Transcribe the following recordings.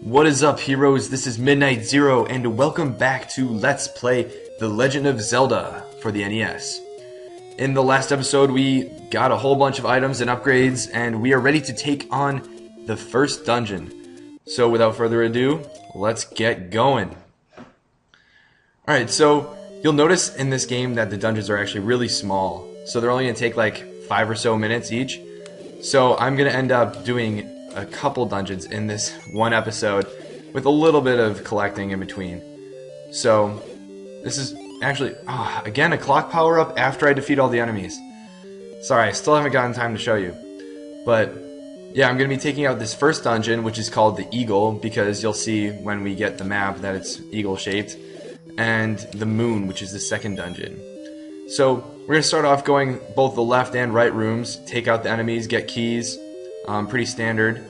What is up, heroes? This is MidniteZer0 and welcome back to Let's Play The Legend of Zelda for the NES. In the last episode we got a whole bunch of items and upgrades and we are ready to take on the first dungeon. So without further ado, let's get going. Alright, so you'll notice in this game that the dungeons are actually really small. So they're only going to take like 5 or so minutes each. So I'm going to end up doing a couple dungeons in this one episode with a little bit of collecting in between. So this is actually again a clock power up after I defeat all the enemies. Sorry, I still haven't gotten time to show you, but yeah, I'm gonna be taking out this first dungeon, which is called the Eagle, because you'll see when we get the map that it's eagle shaped, and the Moon, which is the second dungeon. So we're gonna start off going both the left and right rooms, take out the enemies, get keys. Pretty standard.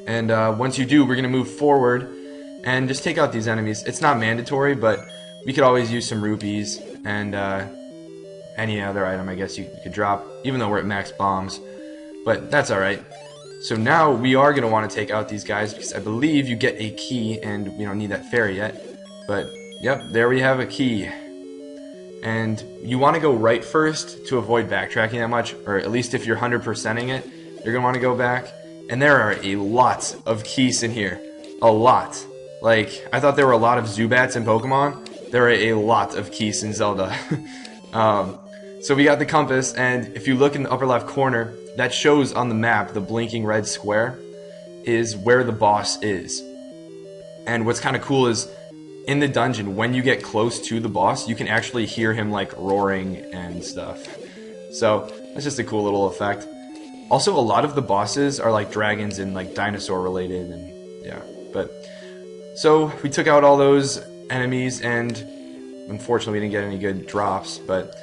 And once you do, we're going to move forward and just take out these enemies. It's not mandatory, but we could always use some rupees and any other item I guess you could drop, even though we're at max bombs. But that's alright. So now we are going to want to take out these guys because I believe you get a key, and we don't need that fairy yet. But yep, there we have a key. And you want to go right first to avoid backtracking that much, or at least if you're 100%ing it. You're going to want to go back, and there are a lot of keys in here. A lot. Like, I thought there were a lot of Zubats in Pokemon. There are a lot of keys in Zelda. So we got the compass, and if you look in the upper left corner, that shows on the map, the blinking red square, is where the boss is. And what's kind of cool is, in the dungeon, when you get close to the boss, you can actually hear him, like, roaring and stuff. So, that's just a cool little effect. Also, a lot of the bosses are like dragons and like dinosaur related, and yeah. But so we took out all those enemies, and unfortunately we didn't get any good drops. But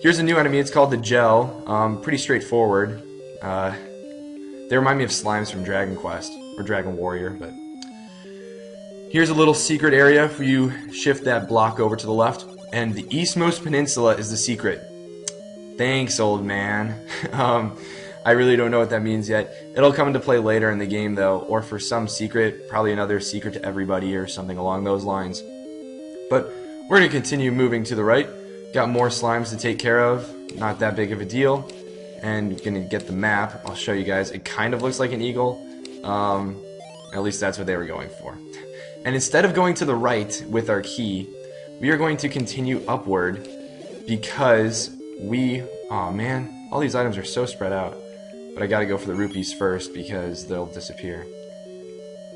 here's a new enemy. It's called the Gel. Pretty straightforward. They remind me of slimes from Dragon Quest or Dragon Warrior. But here's a little secret area for you. Shift that block over to the left, and the eastmost peninsula is the secret. Thanks, old man. I really don't know what that means yet. It'll come into play later in the game, though, or for some secret, probably another secret to everybody or something along those lines. But we're going to continue moving to the right. Got more slimes to take care of, not that big of a deal. And going to get the map. I'll show you guys. It kind of looks like an eagle. At least that's what they were going for. And instead of going to the right with our key, we are going to continue upward because oh man, all these items are so spread out. But I gotta go for the rupees first because they'll disappear.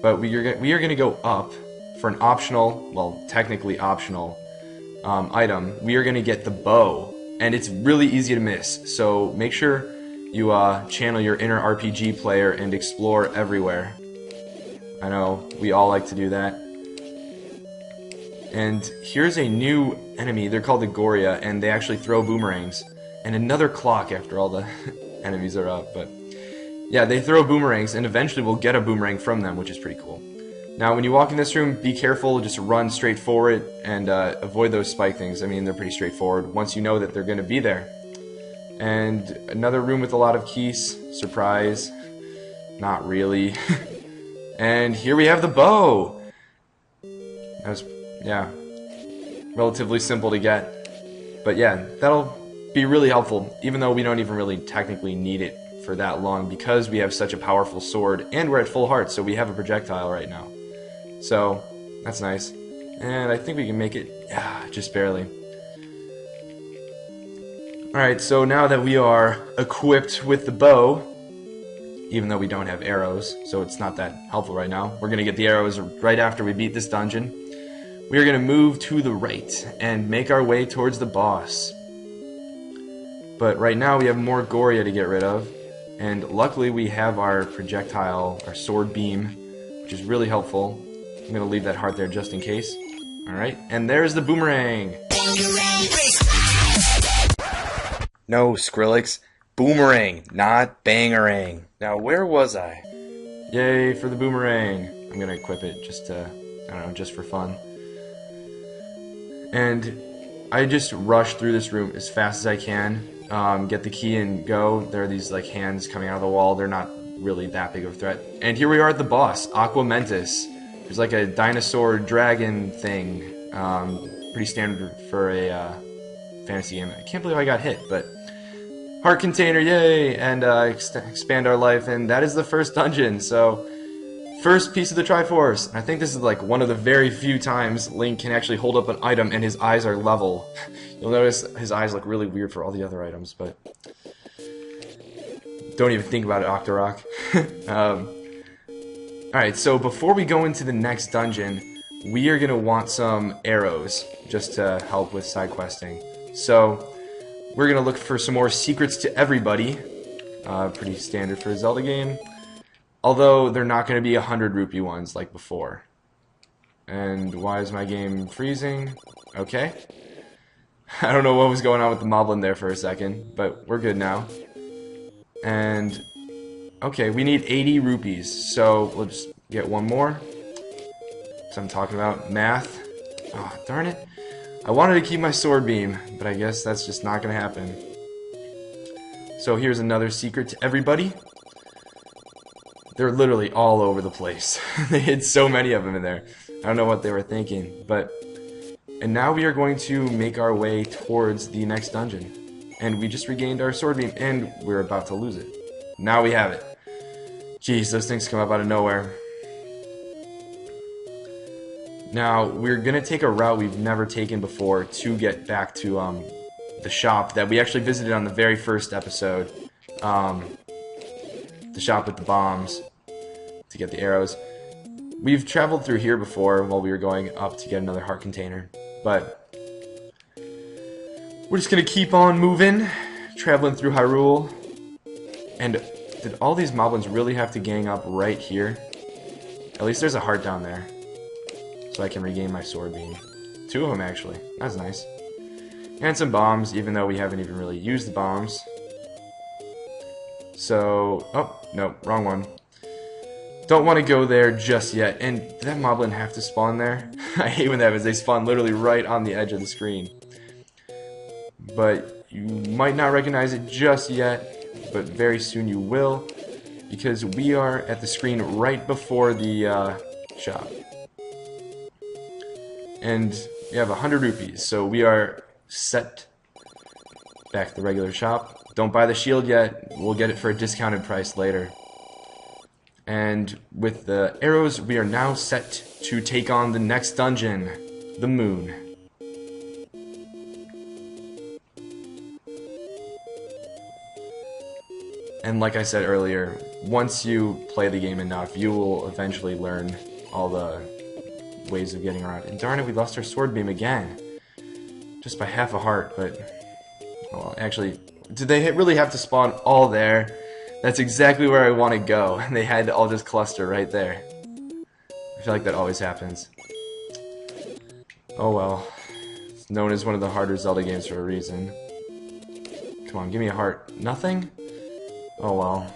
But we are gonna go up for an optional, well, technically optional item. We are gonna get the bow, and it's really easy to miss. So make sure you channel your inner RPG player and explore everywhere. I know we all like to do that. And here's a new enemy. They're called the Goria, and they actually throw boomerangs. And another clock after all the enemies are up, but yeah, they throw boomerangs, and eventually we'll get a boomerang from them, which is pretty cool. Now, when you walk in this room, be careful, just run straight forward and avoid those spike things. I mean, they're pretty straightforward once you know that they're going to be there. And another room with a lot of keys. Surprise. Not really. And here we have the bow. That was, yeah, relatively simple to get. But yeah, that'll be really helpful, even though we don't even really technically need it for that long because we have such a powerful sword and we're at full heart, so we have a projectile right now. So that's nice. And I think we can make it just barely. Alright, so now that we are equipped with the bow, even though we don't have arrows, so it's not that helpful right now, we're going to get the arrows right after we beat this dungeon. We are going to move to the right and make our way towards the boss. But right now we have more Goria to get rid of, and luckily we have our projectile, our sword beam, which is really helpful. I'm going to leave that heart there just in case. Alright, and there's the boomerang! No, Skrillex. Boomerang, not bangerang. Now, where was I? Yay for the boomerang. I'm going to equip it just to, I don't know, just for fun. And I just rush through this room as fast as I can. Get the key and go. There are these like hands coming out of the wall. They're not really that big of a threat. And here we are at the boss, Aqua Mentis. There's like a dinosaur dragon thing. Pretty standard for a fantasy game. I can't believe I got hit, but heart container, yay! And expand our life, and that is the first dungeon. So first piece of the triforce. I think this is like one of the very few times Link can actually hold up an item and his eyes are level. You'll notice his eyes look really weird for all the other items, but don't even think about it, Octorok. Alright, so before we go into the next dungeon, we are going to want some arrows just to help with side questing. So we're going to look for some more secrets to everybody. Pretty standard for a Zelda game. Although they're not going to be 100 rupee ones like before. And why is my game freezing? Okay. I don't know what was going on with the moblin there for a second, but we're good now. And okay, we need 80 rupees, so we'll just get one more. So I'm talking about math. Oh, darn it. I wanted to keep my sword beam, but I guess that's just not going to happen. So here's another secret to everybody. They're literally all over the place. They hid so many of them in there. I don't know what they were thinking, but... And now we are going to make our way towards the next dungeon. And we just regained our sword beam, and we're about to lose it. Now we have it. Jeez, those things come up out of nowhere. Now, we're going to take a route we've never taken before to get back to the shop that we actually visited on the very first episode. The shop with the bombs to get the arrows. We've traveled through here before while we were going up to get another heart container, but we're just gonna keep on moving, traveling through Hyrule. And did all these moblins really have to gang up right here? At least there's a heart down there, so I can regain my sword beam. 2 of them actually. That's nice. And some bombs, even though we haven't even really used the bombs. So, oh, no, wrong one. Don't want to go there just yet. And did that moblin have to spawn there? I hate when that happens. They spawn literally right on the edge of the screen. But you might not recognize it just yet, but very soon you will, because we are at the screen right before the shop. And we have 100 rupees, so we are set back to the regular shop. Don't buy the shield yet, we'll get it for a discounted price later. And with the arrows, we are now set to take on the next dungeon, the moon. And like I said earlier, once you play the game enough, you will eventually learn all the ways of getting around. And darn it, we lost our sword beam again. Just by half a heart, but... well, actually... did they really have to spawn all there? That's exactly where I want to go. And they had to all just cluster right there. I feel like that always happens. Oh well. It's known as one of the harder Zelda games for a reason. Come on, give me a heart. Nothing? Oh well.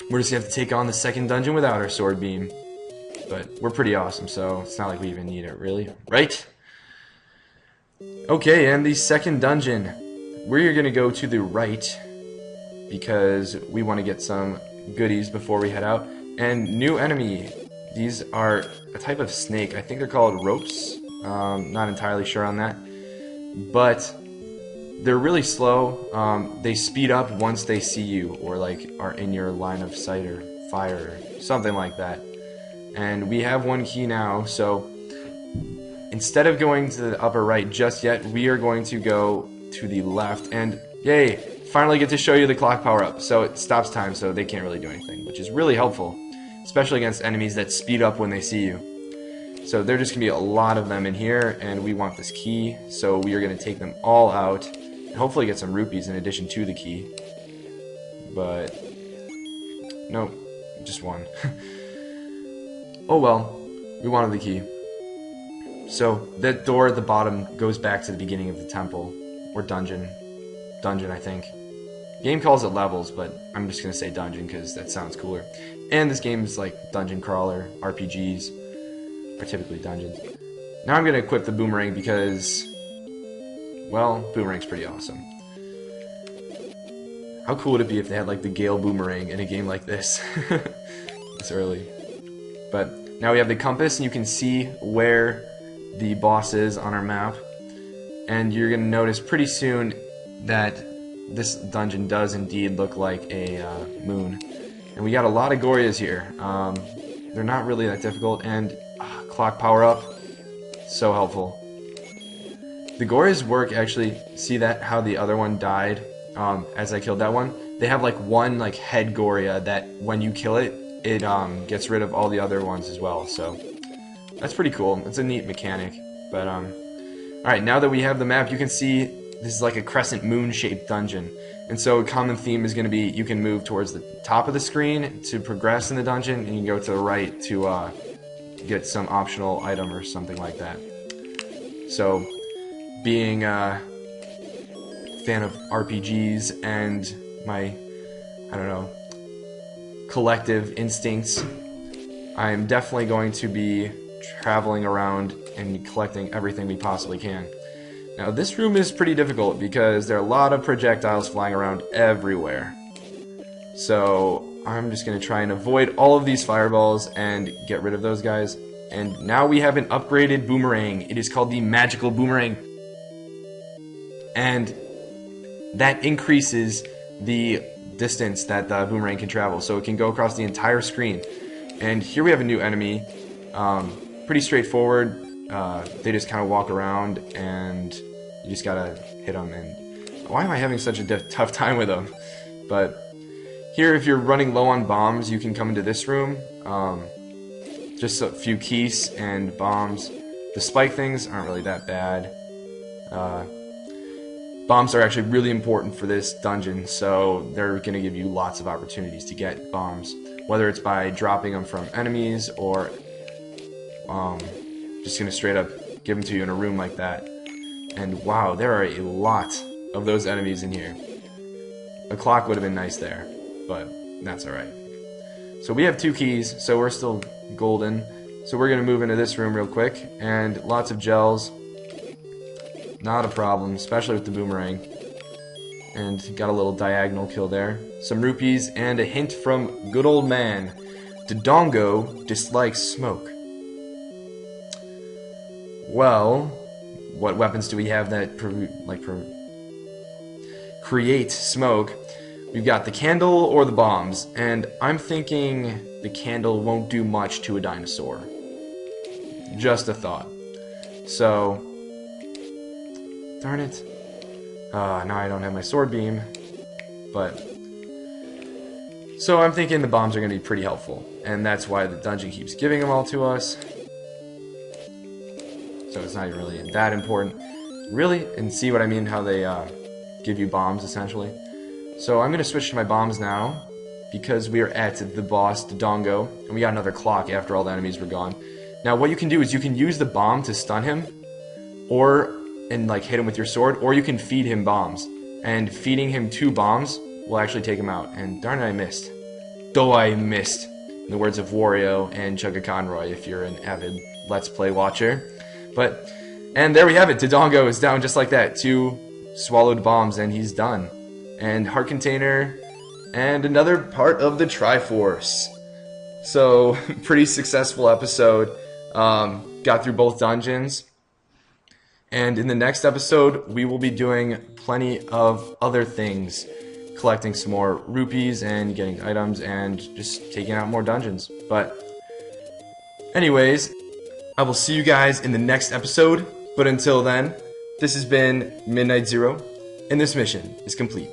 We're just gonna have to take on the second dungeon without our sword beam. But we're pretty awesome, so it's not like we even need it, really. Right? Okay, and the second dungeon. We're going to go to the right because we want to get some goodies before we head out. And new enemy. These are a type of snake. I think they're called ropes. Not entirely sure on that. But they're really slow. They speed up once they see you or like are in your line of sight or fire or something like that. And we have one key now, so instead of going to the upper right just yet, we are going to go to the left, and yay, finally get to show you the clock power up. So it stops time, so they can't really do anything, which is really helpful, especially against enemies that speed up when they see you. So there are just gonna be a lot of them in here, and we want this key, so we are gonna take them all out and hopefully get some rupees in addition to the key. But nope, just one. Oh well, we wanted the key. So that door at the bottom goes back to the beginning of the temple. Or dungeon. Dungeon, I think. Game calls it levels, but I'm just gonna say dungeon because that sounds cooler. And this game is like dungeon crawler. RPGs are typically dungeons. Now I'm gonna equip the boomerang because, well, boomerang's pretty awesome. How cool would it be if they had like the Gale boomerang in a game like this? This early. But now we have the compass, and you can see where the boss is on our map. And you're going to notice pretty soon that this dungeon does indeed look like a moon. And we got a lot of Gorias here. They're not really that difficult, and clock power up, so helpful. The Gorias work actually. See that how the other one died as I killed that one? They have like one like head Goria that when you kill it, it gets rid of all the other ones as well. So that's pretty cool. It's a neat mechanic. But alright, now that we have the map, you can see this is like a crescent moon shaped dungeon. And so a common theme is going to be you can move towards the top of the screen to progress in the dungeon, and you can go to the right to get some optional item or something like that. So, being a fan of RPGs and my, I don't know, collective instincts, I am definitely going to be traveling around and collecting everything we possibly can. Now this room is pretty difficult because there are a lot of projectiles flying around everywhere. So I'm just going to try and avoid all of these fireballs and get rid of those guys. And now we have an upgraded boomerang. It is called the magical boomerang. And that increases the distance that the boomerang can travel. So it can go across the entire screen. And here we have a new enemy. Pretty straightforward. They just kind of walk around and you just gotta hit them. And why am I having such a tough time with them? But here, if you're running low on bombs, you can come into this room. Just a few keys and bombs. The spike things aren't really that bad. Bombs are actually really important for this dungeon, so they're gonna give you lots of opportunities to get bombs, whether it's by dropping them from enemies or just gonna straight up give them to you in a room like that. And wow, there are a lot of those enemies in here. A clock would have been nice there, but that's alright. So we have 2 keys, so we're still golden. So we're gonna move into this room real quick, and lots of gels. Not a problem, especially with the boomerang. And got a little diagonal kill there. Some rupees, and a hint from good old man. Dodongo dislikes smoke. Well, what weapons do we have that create smoke? We've got the candle or the bombs, and I'm thinking the candle won't do much to a dinosaur. Just a thought. So, darn it. Now I don't have my sword beam, but so I'm thinking the bombs are going to be pretty helpful, and that's why the dungeon keeps giving them all to us. So it's not even really that important. Really? And see what I mean, how they give you bombs, essentially. So I'm going to switch to my bombs now, because we are at the boss, Dodongo, and we got another clock after all the enemies were gone. Now what you can do is you can use the bomb to stun him, and like hit him with your sword, or you can feed him bombs. And feeding him 2 bombs will actually take him out. And darn it, I missed. Though I missed. In the words of Wario and Chugga Conroy, if you're an avid Let's Play watcher. But, and there we have it. Dodongo is down just like that. 2 swallowed bombs and he's done. And heart container, and another part of the triforce. So, pretty successful episode. Got through both dungeons. And in the next episode, we will be doing plenty of other things. Collecting some more rupees and getting items and just taking out more dungeons. But anyways, I will see you guys in the next episode. But until then, this has been MidniteZer0, and this mission is complete.